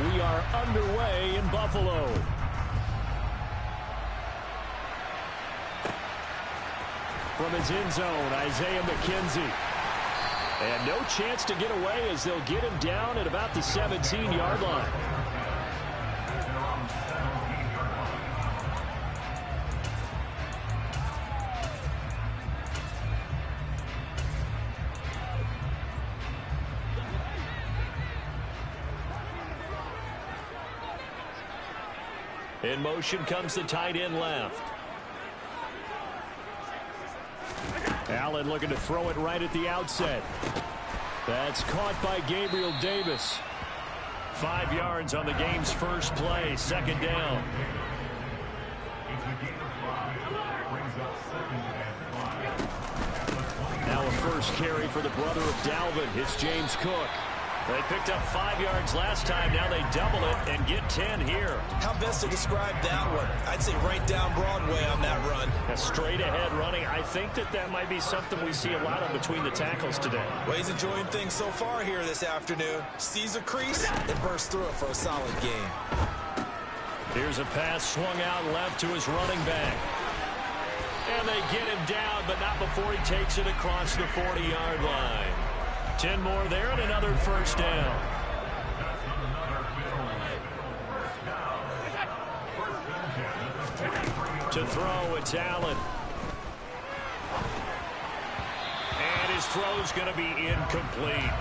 we are underway in Buffalo. From his end zone, Isaiah McKenzie. And no chance to get away as they'll get him down at about the 17-yard line. In motion comes the tight end left. Allen looking to throw it right at the outset. That's caught by Gabriel Davis. 5 yards on the game's first play, second down. Now a first carry for the brother of Dalvin. It's James Cook. They picked up 5 yards last time. Now they double it and get 10 here. How best to describe that one? I'd say right down Broadway on that run. A straight ahead running. I think that might be something we see a lot of between the tackles today. Well, he's enjoying things so far here this afternoon. Sees a crease and bursts through it for a solid game. Here's a pass swung out left to his running back. And they get him down, but not before he takes it across the 40-yard line. 10 more there and another first down. To throw, it's Allen. And his throw's going to be incomplete.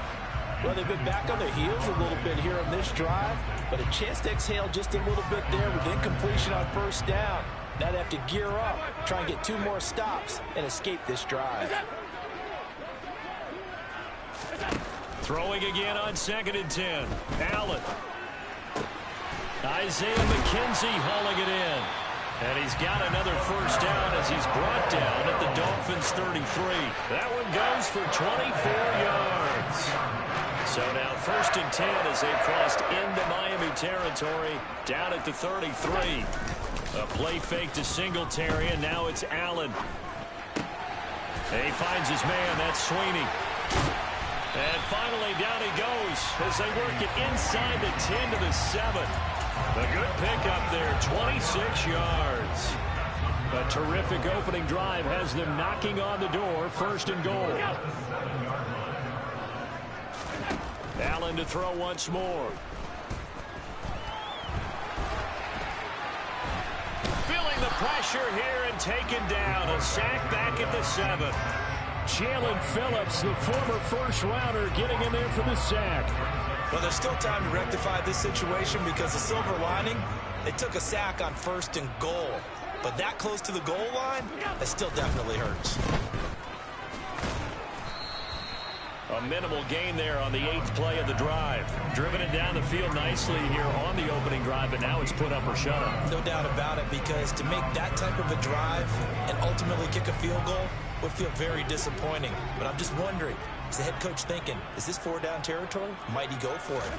Well, they've been back on their heels a little bit here on this drive, but a chance to exhale just a little bit there with incompletion on first down. Now they have to gear up, try and get 2 more stops, and escape this drive. Throwing again on 2nd and 10. Allen. Isaiah McKenzie hauling it in. And he's got another first down as he's brought down at the Dolphins' 33. That one goes for 24 yards. So now 1st and 10 as they've crossed into Miami territory down at the 33. A play fake to Singletary, and now it's Allen. And he finds his man. That's Sweeney. And finally down he goes as they work it inside the 10 to the 7. A good pickup there, 26 yards. A terrific opening drive has them knocking on the door, 1st and goal. Allen to throw once more. Feeling the pressure here and taken down. A sack back at the 7. Jalen Phillips, the former first-rounder, getting in there for the sack. Well, there's still time to rectify this situation because the silver lining, they took a sack on 1st and goal. But that close to the goal line, that still definitely hurts. A minimal gain there on the 8th play of the drive. Driven it down the field nicely here on the opening drive, but now it's put up or shut up. No doubt about it, because to make that type of a drive and ultimately kick a field goal would feel very disappointing. But I'm just wondering, is the head coach thinking, is this 4-down territory? Might he go for it?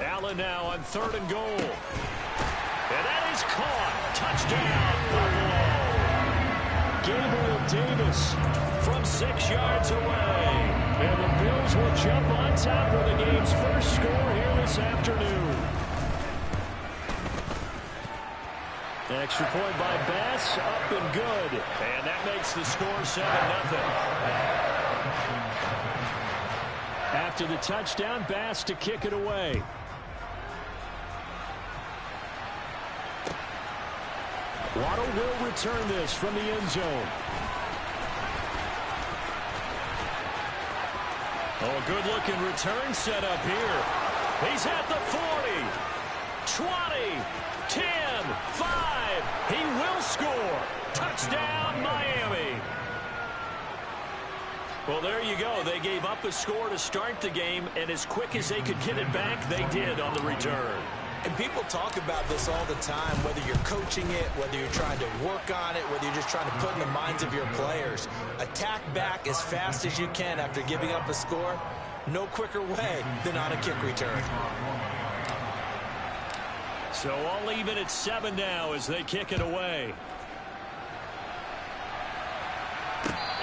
Allen now on 3rd and goal. And that is caught. Touchdown, Buffalo. Gabriel Davis from 6 yards away. And the Bills will jump on top for the game's first score here this afternoon. Extra point by Bass, up and good. And that makes the score 7-0. After the touchdown, Bass to kick it away. Waddle will return this from the end zone. Oh, a good-looking return set up here. He's at the 40, 20, 10, 5. He will score. Touchdown, Miami. Well, there you go. They gave up a score to start the game, and as quick as they could get it back, they did on the return. And people talk about this all the time, whether you're coaching it, whether you're trying to work on it, whether you're just trying to put in the minds of your players. Attack back as fast as you can after giving up a score. No quicker way than on a kick return. So all even at 7 now as they kick it away.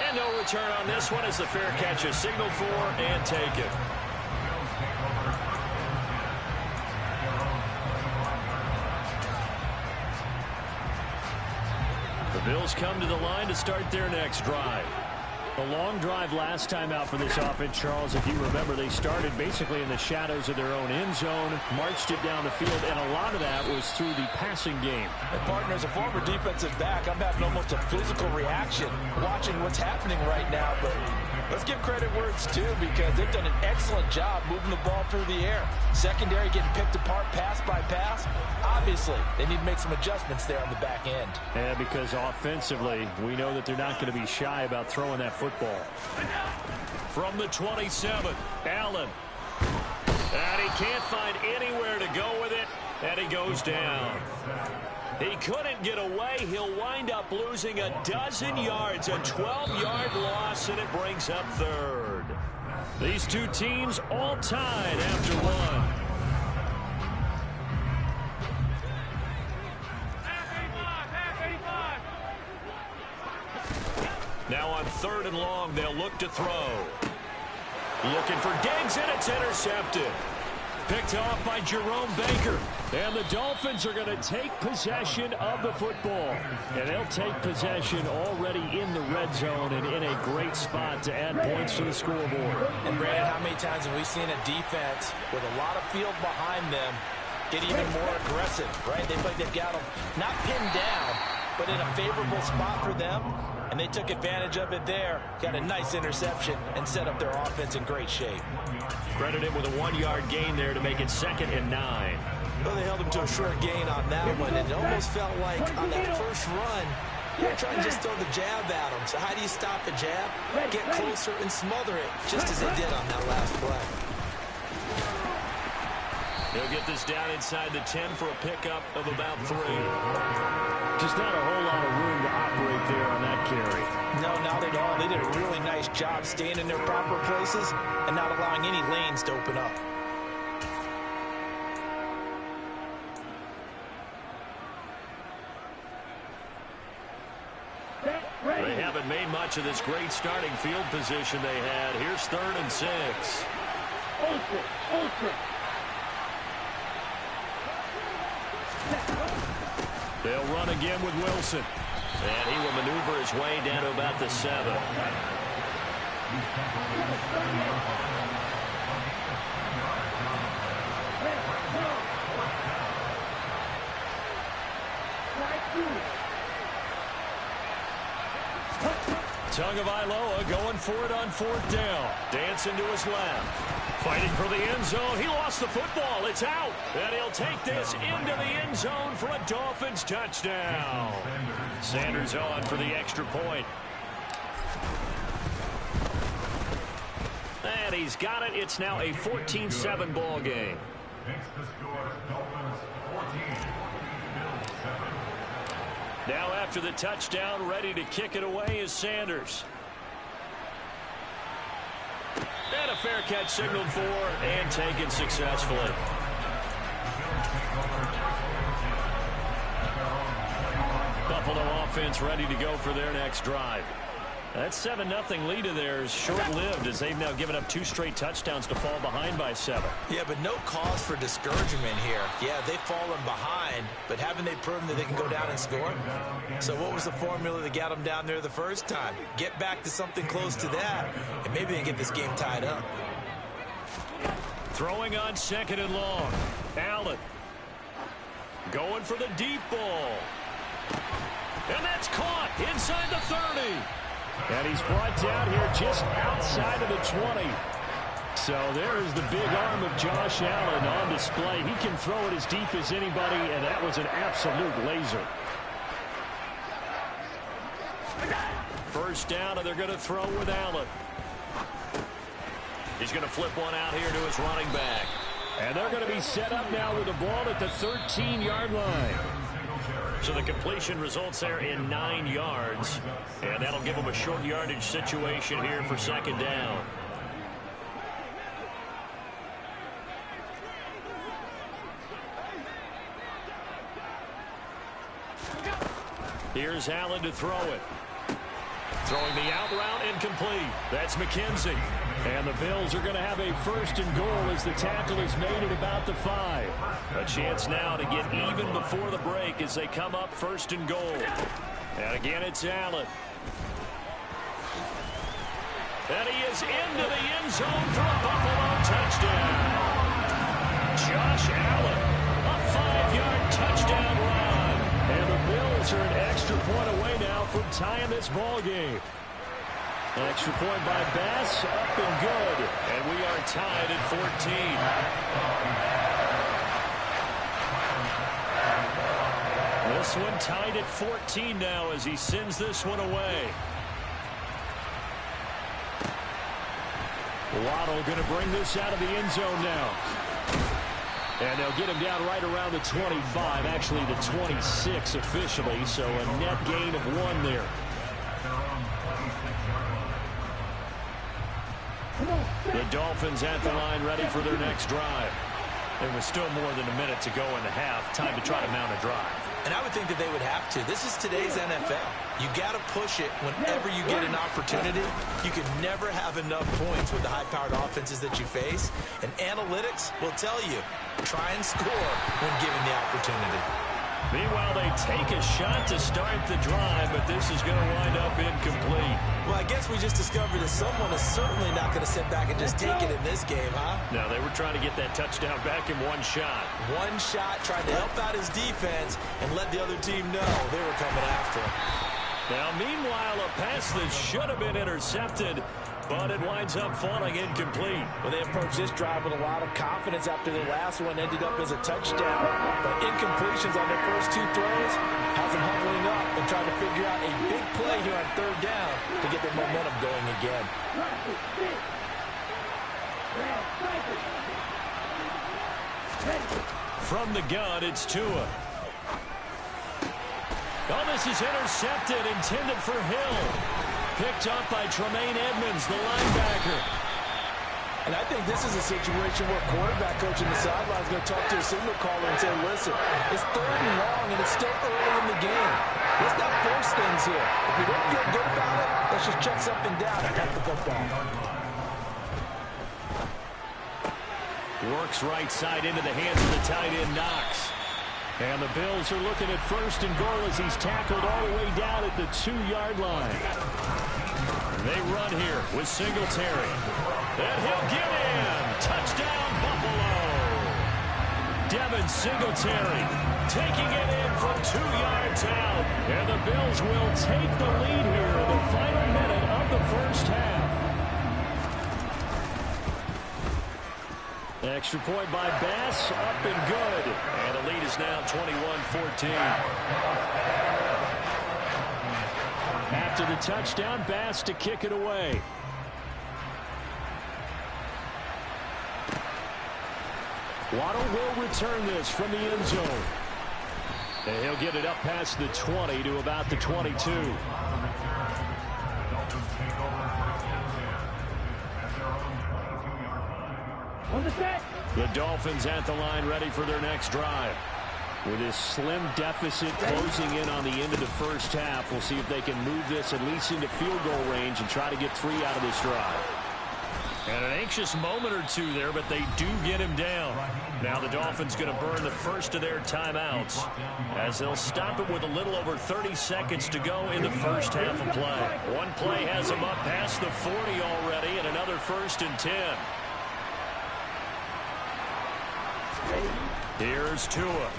And no return on this one as the fair catch is signaled for and taken. Bills come to the line to start their next drive. A long drive last time out for this offense, Charles. If you remember, they started basically in the shadows of their own end zone, marched it down the field, and a lot of that was through the passing game. And partner, as a former defensive back, I'm having almost a physical reaction watching what's happening right now. But let's give credit where it's due, because they've done an excellent job moving the ball through the air. Secondary getting picked apart pass by pass. Obviously, they need to make some adjustments there on the back end. Yeah, because offensively, we know that they're not going to be shy about throwing that football. From the 27, Allen. And he can't find anywhere to go with it, and he goes down. He couldn't get away. He'll wind up losing a dozen yards, a 12-yard loss, and it brings up third. These two teams all tied after one. Now on 3rd and long, they'll look to throw. Looking for Diggs, and it's intercepted. Picked off by Jerome Baker. And the Dolphins are going to take possession of the football. And they'll take possession already in the red zone and in a great spot to add points to the scoreboard. And Brandon, how many times have we seen a defense with a lot of field behind them get even more aggressive, right? They feel like they've got them not pinned down, but in a favorable spot for them. And they took advantage of it there. Got a nice interception and set up their offense in great shape. Credit him with a 1-yard gain there to make it 2nd and 9. Well, they held him to a short gain on that one. It almost felt like on that first run, they're trying to just throw the jab at him. So how do you stop a jab? Get closer and smother it, just as they did on that last play. They'll get this down inside the 10 for a pickup of about 3. Just not a whole lot of room to operate there on that carry. No, not at all. They did a really nice job staying in their proper places and not allowing any lanes to open up. They haven't made much of this great starting field position they had. Here's 3rd and 6. They'll run again with Wilson. And he will maneuver his way down to about the 7. Tagovailoa going for it on 4th down. Dancing to his left. Fighting for the end zone. He lost the football. It's out. And he'll take this into the end zone for a Dolphins touchdown. Sanders on for the extra point. And he's got it. It's now a 14-7 ball game. Now after the touchdown, ready to kick it away is Sanders. And a fair catch signaled for and taken successfully. Buffalo offense ready to go for their next drive. That 7-0 lead of theirs short-lived as they've now given up 2 straight touchdowns to fall behind by 7. Yeah, but no cause for discouragement here. Yeah, they've fallen behind, but haven't they proven that they can go down and score? So what was the formula that got them down there the first time? Get back to something close to that, and maybe they can get this game tied up. Throwing on 2nd and long. Allen going for the deep ball. And that's caught inside the 30. And he's brought down here just outside of the 20. So there's the big arm of Josh Allen on display. He can throw it as deep as anybody, and that was an absolute laser. 1st down, and they're going to throw with Allen. He's going to flip one out here to his running back. And they're going to be set up now with the ball at the 13-yard line. So the completion results there in 9 yards. And that'll give them a short yardage situation here for 2nd down. Here's Allen to throw it. Throwing the out route incomplete. That's McKenzie. And the Bills are going to have a 1st and goal as the tackle is made at about the 5. A chance now to get even before the break as they come up 1st and goal. And again, it's Allen. And he is into the end zone for a Buffalo touchdown. Josh Allen, a 5-yard touchdown run. And the Bills are an extra point away now from tying this ball game. Extra point by Bass, up and good. And we are tied at 14. This one tied at 14 now as he sends this one away. Waddle going to bring this out of the end zone now. And they'll get him down right around the 25, actually the 26 officially, so a net gain of 1 there. The Dolphins at the line ready for their next drive. There was still more than a minute to go in the half. Time to try to mount a drive. And I would think that they would have to. This is today's NFL. You got to push it whenever you get an opportunity. You can never have enough points with the high-powered offenses that you face. And analytics will tell you, try and score when given the opportunity. Meanwhile, they take a shot to start the drive, but this is going to wind up incomplete. Well, I guess we just discovered that someone is certainly not going to sit back and just take it in this game, huh? No, they were trying to get that touchdown back in one shot. One shot, tried to help out his defense and let the other team know they were coming after him. Now, meanwhile, a pass that should have been intercepted, but it winds up falling incomplete. Well, they approached this drive with a lot of confidence after the last one ended up as a touchdown. But incompletions on their first 2 throws has them huddling up and trying to figure out a big play here on 3rd down to get their momentum going again. From the gun, it's Tua. Oh, this is intercepted, intended for Hill. Picked up by Tremaine Edmonds, the linebacker. And I think this is a situation where quarterback coach in the sideline is going to talk to a signal caller and say, listen, it's 3rd and long, and it's still early in the game. Let's not force things here. If we don't feel good about it, let's just check something down and got the football. Works right side into the hands of the tight end, Knox. And the Bills are looking at 1st and goal as he's tackled all the way down at the 2-yard line. They run here with Singletary. And he'll get in. Touchdown, Buffalo. Devin Singletary taking it in from 2 yards out. And the Bills will take the lead here in the final minute of the first half. Extra point by Bass, up and good. And the lead is now 21-14. After the touchdown, Bass to kick it away. Waddle will return this from the end zone. And he'll get it up past the 20 to about the 22. The Dolphins at the line ready for their next drive. With this slim deficit closing in on the end of the first half, we'll see if they can move this at least into field goal range and try to get 3 out of this drive. And an anxious moment or two there, but they do get him down. Now the Dolphins going to burn the first of their timeouts as they'll stop it with a little over 30 seconds to go in the first half of play. One play has them up past the 40 already, and another 1st and 10. Here's Tua.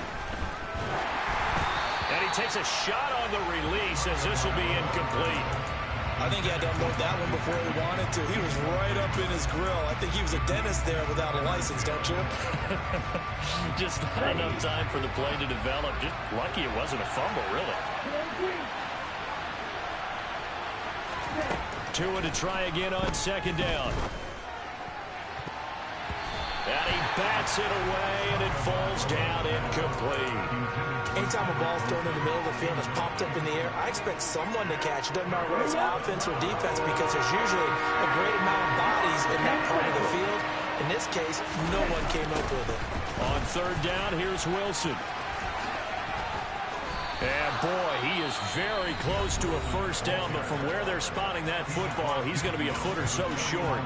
And he takes a shot on the release as this will be incomplete. I think he had to unload that one before he wanted to. He was right up in his grill. I think he was a dentist there without a license, don't you? Just not enough time for the play to develop. Just lucky it wasn't a fumble, really. Tua to try again on 2nd down. And he bats it away, and it falls down incomplete. Anytime a ball's thrown in the middle of the field and it's popped up in the air, I expect someone to catch it. Doesn't matter whether it's offense or defense, because there's usually a great amount of bodies in that part of the field. In this case, no one came up with it. On 3rd down, here's Wilson. And boy, he is very close to a first down, but from where they're spotting that football, he's going to be a foot or so short.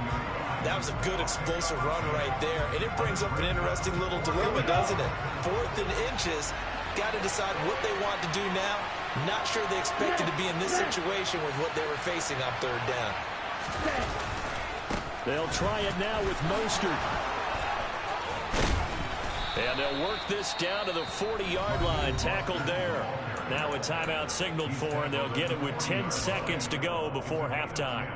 That was a good explosive run right there. And it brings up an interesting little dilemma, doesn't it? 4th and inches. Got to decide what they want to do now. Not sure they expected to be in this situation with what they were facing on third down. They'll try it now with Mostert. And they'll work this down to the 40-yard line. Tackled there. Now a timeout signaled for, and they'll get it with 10 seconds to go before halftime.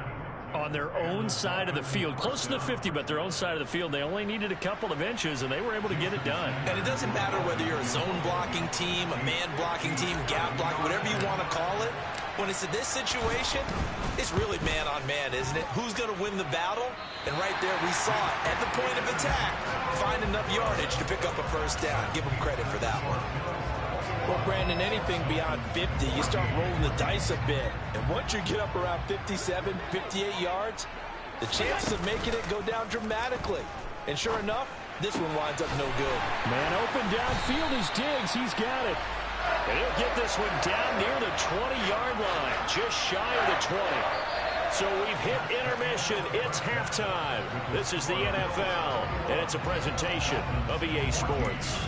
On their own side of the field, close to the 50, but their own side of the field, they only needed a couple of inches, and they were able to get it done. And it doesn't matter whether you're a zone blocking team, a man blocking team, gap blocking, whatever you want to call it. When it's in this situation, it's really man on man, isn't it? Who's going to win the battle? And right there, we saw it at the point of attack. Find enough yardage to pick up a first down. Give them credit for that one. Well, Brandon, anything beyond 50, you start rolling the dice a bit. And once you get up around 57, 58 yards, the chances of making it go down dramatically. And sure enough, this one winds up no good. Man open downfield is Diggs. He's got it. And he'll get this one down near the 20-yard line, just shy of the 20. So we've hit intermission. It's halftime. This is the NFL, and it's a presentation of EA Sports.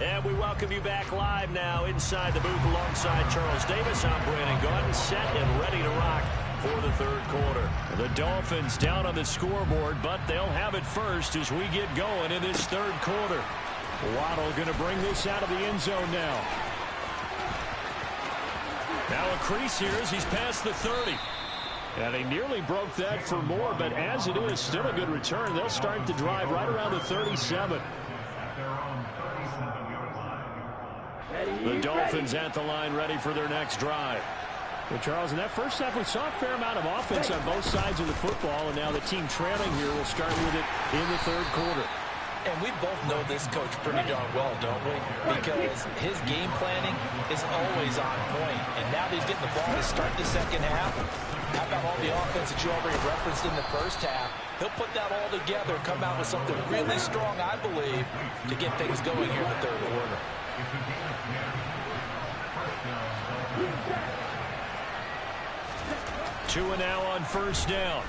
And we welcome you back live now inside the booth alongside Charles Davis. I'm Brandon Gaudin, set and ready to rock for the third quarter. The Dolphins down on the scoreboard, but they'll have it first as we get going in this third quarter. Waddle going to bring this out of the end zone now. Now a crease here as he's past the 30. And he nearly broke that for more, but as it is, still a good return. They'll start the drive right around the 37. The Dolphins at the line ready for their next drive. Well, Charles, in that first half, we saw a fair amount of offense on both sides of the football, and now the team trailing here will start with it in the third quarter. And we both know this coach pretty darn well, don't we? Because his game planning is always on point. And now that he's getting the ball to start the second half, how about all the offense that you already referenced in the first half? He'll put that all together, come out with something really strong, I believe, to get things going here in the third quarter. Tua now on first down.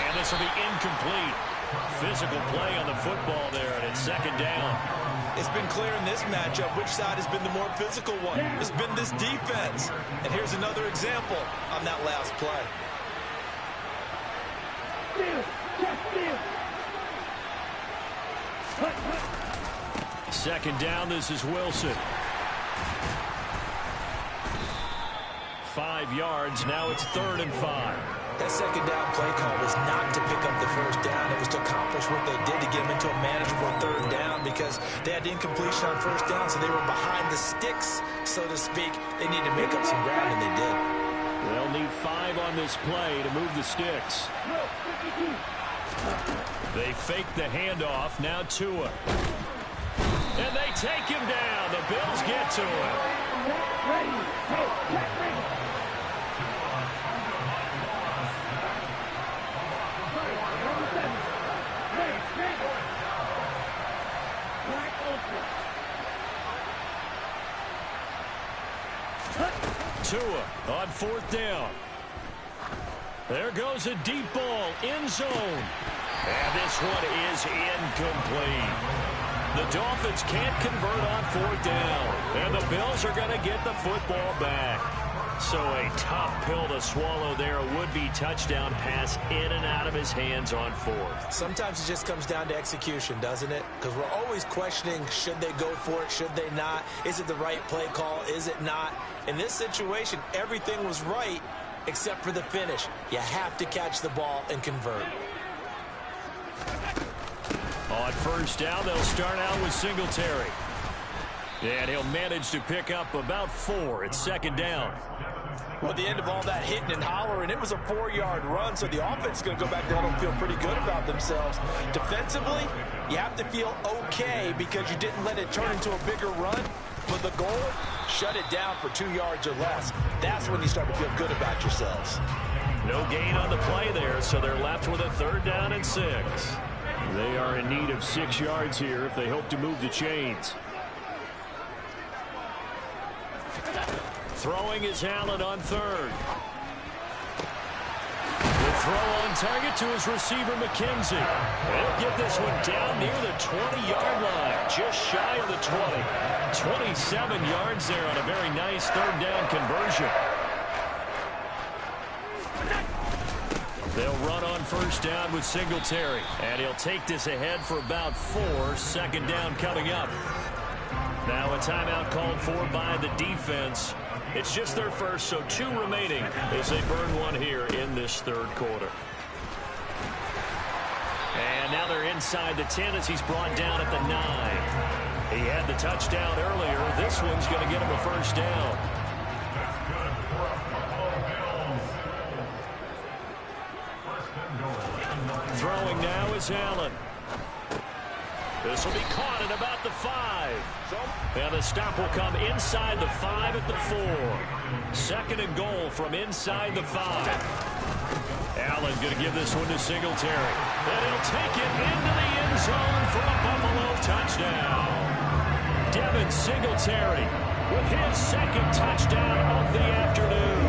And this will be incomplete. Physical play on the football there, and it's second down. It's been clear in this matchup which side has been the more physical one. It's been this defense. And here's another example on that last play. Second down, this is Wilson. 5 yards, now it's 3rd and 5. That second down play call was not to pick up the first down. It was to accomplish what they did to get them into a manageable third down because they had incompletion on first down, so they were behind the sticks, so to speak. They needed to make up some ground, and they did. They'll need 5 on this play to move the sticks. They fake the handoff, now Tua. And they take him down. The Bills get to him. Tua on 4th down. There goes a deep ball, end zone. And this one is incomplete. The Dolphins can't convert on 4th down. And the Bills are going to get the football back. So a tough pill to swallow there. A would-be touchdown pass in and out of his hands on 4th. Sometimes it just comes down to execution, doesn't it? Because we're always questioning, should they go for it, should they not? Is it the right play call, is it not? In this situation, everything was right except for the finish. You have to catch the ball and convert. On 1st down, they'll start out with Singletary. And he'll manage to pick up about 4 at 2nd down. Well, at the end of all that hitting and hollering, it was a 4-yard run, so the offense is going to go back down and feel pretty good about themselves. Defensively, you have to feel okay because you didn't let it turn into a bigger run. But the goal, shut it down for 2 yards or less. That's when you start to feel good about yourselves. No gain on the play there, so they're left with a 3rd down and 6. They are in need of 6 yards here if they hope to move the chains. Throwing is Allen on 3rd. With Throw on target to his receiver, McKenzie. He'll get this one down near the 20-yard line, just shy of the 20. 27 yards there on a very nice third down conversion. They'll run on first down with Singletary, and he'll take this ahead for about 4. Second down coming up. Now a timeout called for by the defense. It's just their first, so 2 remaining as they burn one here in this third quarter. And now they're inside the 10 as he's brought down at the 9. He had the touchdown earlier. This one's going to get him a first down. Throwing now is Allen. This will be caught at about the 5. And the stop will come inside the 5 at the 4. Second and goal from inside the 5. Allen going to give this one to Singletary. And he'll take it into the end zone for a Buffalo touchdown. Devin Singletary with his second touchdown of the afternoon.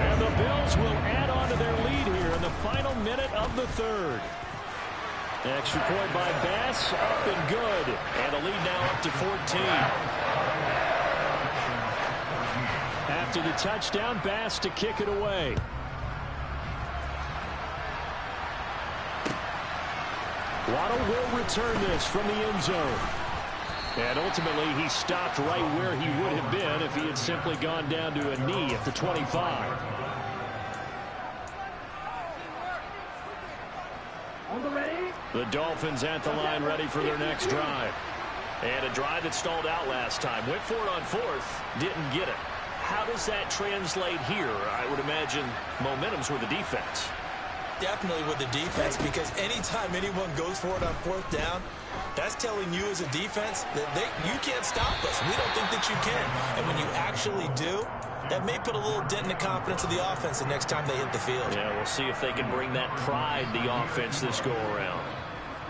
And the Bills will add on to their lead here in the final minute of the third. Extra point by Bass, up and good. And the lead now up to 14. After the touchdown, Bass to kick it away. Waddle will return this from the end zone. And ultimately, he stopped right where he would have been if he had simply gone down to a knee at the 25. The Dolphins at the line ready for their next drive. And a drive that stalled out last time. Went for it on 4th, didn't get it. How does that translate here? I would imagine momentum's with the defense. Definitely with the defense, because anytime anyone goes for it on 4th down, that's telling you as a defense that you can't stop us. We don't think that you can. And when you actually do, that may put a little dent in the confidence of the offense the next time they hit the field. Yeah, we'll see if they can bring that pride, the offense, this go-around.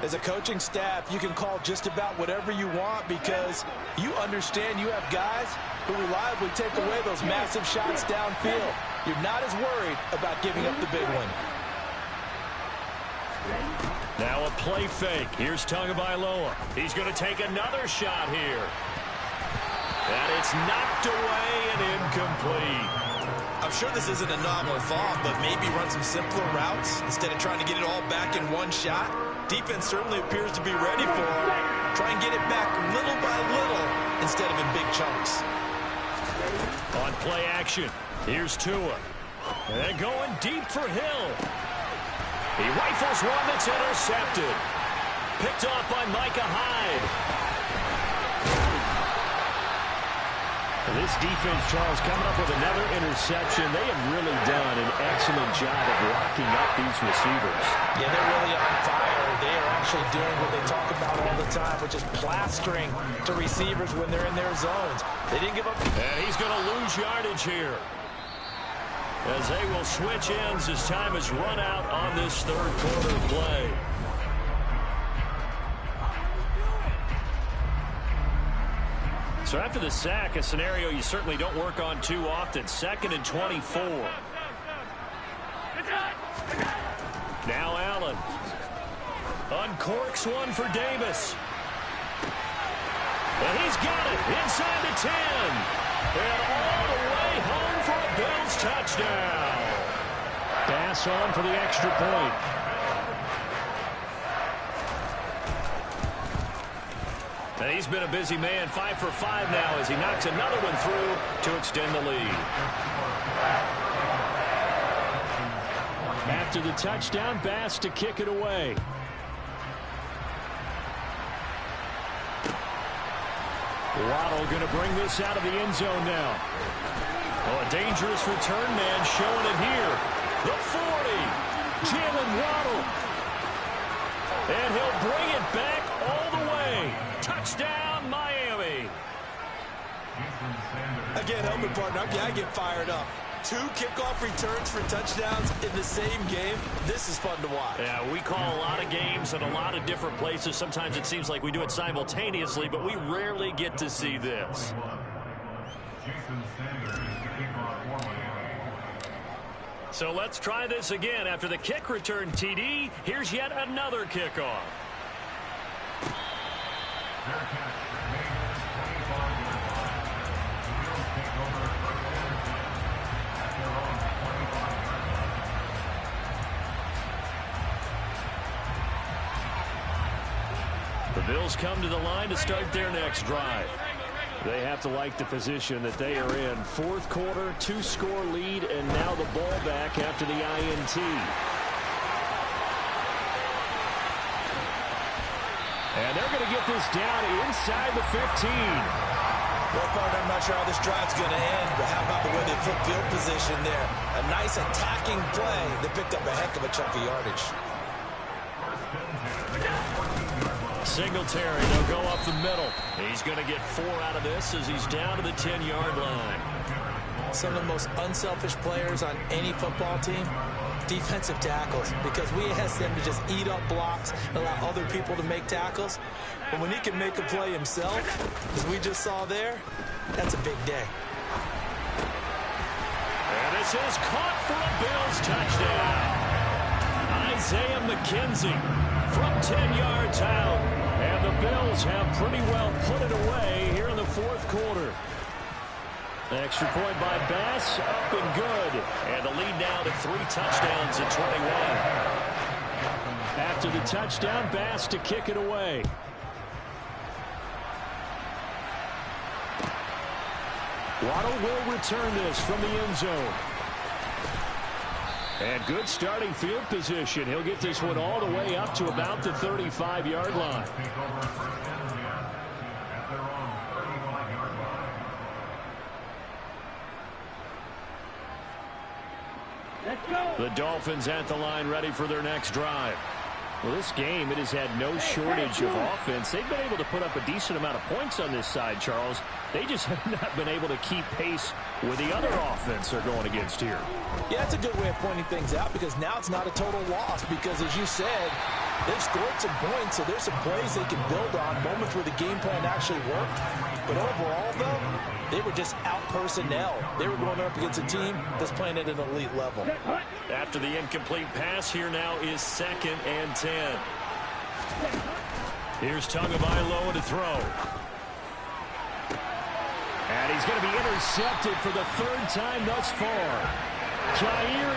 As a coaching staff, you can call just about whatever you want because you understand you have guys who reliably take away those massive shots downfield. You're not as worried about giving up the big one. Now a play fake. Here's Tagovailoa. He's going to take another shot here. And it's knocked away and incomplete. I'm sure this isn't a novel thought, but maybe run some simpler routes instead of trying to get it all back in one shot. Defense certainly appears to be ready for it. Try and get it back little by little instead of in big chunks. On play action, here's Tua. And going deep for Hill. He rifles one that's intercepted. Picked off by Micah Hyde. This defense, Charles, coming up with another interception. They have really done an excellent job of locking up these receivers. Yeah, they're really on fire. They are actually doing what they talk about all the time, which is plastering to receivers when they're in their zones. They didn't give up. And he's going to lose yardage here, as they will switch ends as time has run out on this third quarter play. So after the sack, a scenario you certainly don't work on too often. 2nd and 24. Now Allen. Uncorks one for Davis. And he's got it inside the 10. And all the way home for a Bills touchdown. Pass on for the extra point. And he's been a busy man, 5 for 5 now as he knocks another one through to extend the lead. After the touchdown, Bass to kick it away. Waddle going to bring this out of the end zone now. Oh, a dangerous return man showing it here. The 40, Jalen Waddle. And he'll bring it back all the way. Touchdown, Miami. Again, helping partner, I get fired up. 2 kickoff returns for touchdowns in the same game. This is fun to watch. Yeah, we call a lot of games in a lot of different places. Sometimes it seems like we do it simultaneously, but we rarely get to see this. So let's try this again. After the kick return TD, here's yet another kickoff. The Bills come to the line to start their next drive. They have to like the position that they are in. Fourth quarter, 2-score lead, and now the ball back after the INT. And they're going to get this down inside the 15. Well, partner, I'm not sure how this drive's going to end, but how about the way they flip field position there? A nice attacking play that picked up a heck of a chunk of yardage. Singletary, they'll go up the middle. He's going to get 4 out of this as he's down to the 10-yard line. Some of the most unselfish players on any football team, defensive tackles, because we ask them to just eat up blocks and allow other people to make tackles. But when he can make a play himself, as we just saw there, that's a big day. And this is caught for a Bills touchdown. Isaiah McKenzie from 10 yards out. And the Bills have pretty well put it away here in the fourth quarter. Extra point by Bass, up and good. And the lead now to 3 touchdowns at 21. After the touchdown, Bass to kick it away. Waddle will return this from the end zone. And good starting field position. He'll get this one all the way up to about the 35-yard line. The Dolphins at the line ready for their next drive. Well, this game, it has had no shortage of offense. They've been able to put up a decent amount of points on this side, Charles. They just have not been able to keep pace with the other offense they're going against here. Yeah, that's a good way of pointing things out because now it's not a total loss because, as you said, they've scored some points, so there's some plays they can build on, moments where the game plan actually worked. But overall, though, they were just out personnel. They were going up against a team that's playing at an elite level. After the incomplete pass, here now is 2nd and 10. Here's Tagovailoa to throw. And he's going to be intercepted for the 3rd time thus far. Jair